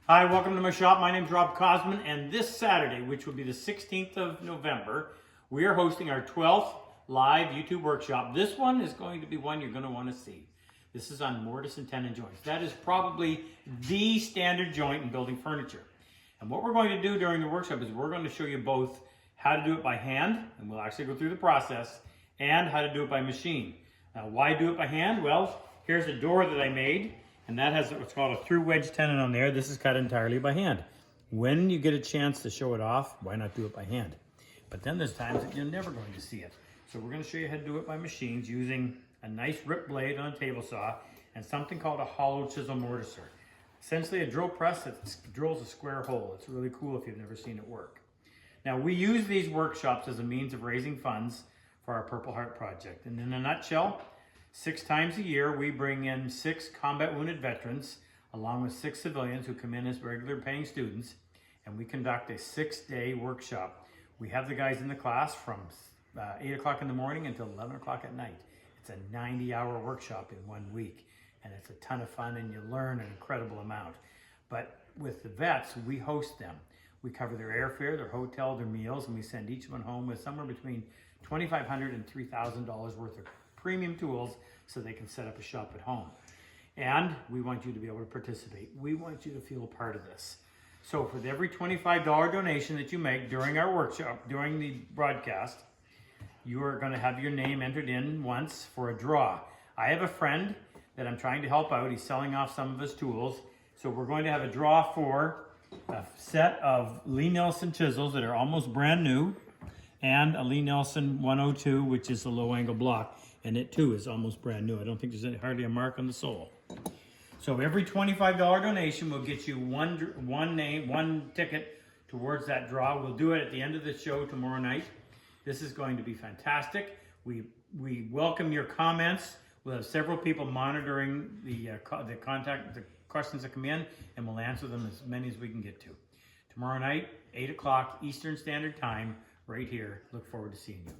Hi, welcome to my shop. My name is Rob Cosman, and this Saturday, which will be the 16th of November, we are hosting our 12th live YouTube workshop. This one is going to be one you're going to want to see. This is on mortise and tenon joints. That is probably the standard joint in building furniture. And what we're going to do during the workshop is we're going to show you both how to do it by hand, and we'll actually go through the process, and how to do it by machine. Now, why do it by hand? Well, here's a door that I made, and that has what's called a through wedge tenon on there. This is cut entirely by hand. When you get a chance to show it off, why not do it by hand? But then there's times that you're never going to see it. So we're going to show you how to do it by machines using a nice rip blade on a table saw and something called a hollow chisel mortiser. Essentially a drill press that drills a square hole. It's really cool if you've never seen it work. Now, we use these workshops as a means of raising funds for our Purple Heart Project. And in a nutshell, 6 times a year, we bring in 6 combat wounded veterans, along with 6 civilians who come in as regular paying students, and we conduct a 6-day workshop. We have the guys in the class from 8 o'clock in the morning until 11 o'clock at night. It's a 90-hour workshop in 1 week, and it's a ton of fun, and you learn an incredible amount. But with the vets, we host them. We cover their airfare, their hotel, their meals, and we send each one home with somewhere between $2,500 and $3,000 worth of premium tools so they can set up a shop at home. And we want you to be able to participate. We want you to feel a part of this. So for every $25 donation that you make during our workshop, during the broadcast, you are going to have your name entered in once for a draw. I have a friend that I'm trying to help out. He's selling off some of his tools. So we're going to have a draw for a set of Lee Nelson chisels that are almost brand new, and a Lee Nelson 102, which is a low angle block, and it too is almost brand new. I don't think there's hardly a mark on the sole. So every $25 donation will get you one ticket towards that draw. We'll do it at the end of the show tomorrow night. This is going to be fantastic. We welcome your comments. We'll have several people monitoring the questions that come in, and we'll answer them as many as we can get to. Tomorrow night, 8 o'clock Eastern Standard Time, right here. Look forward to seeing you.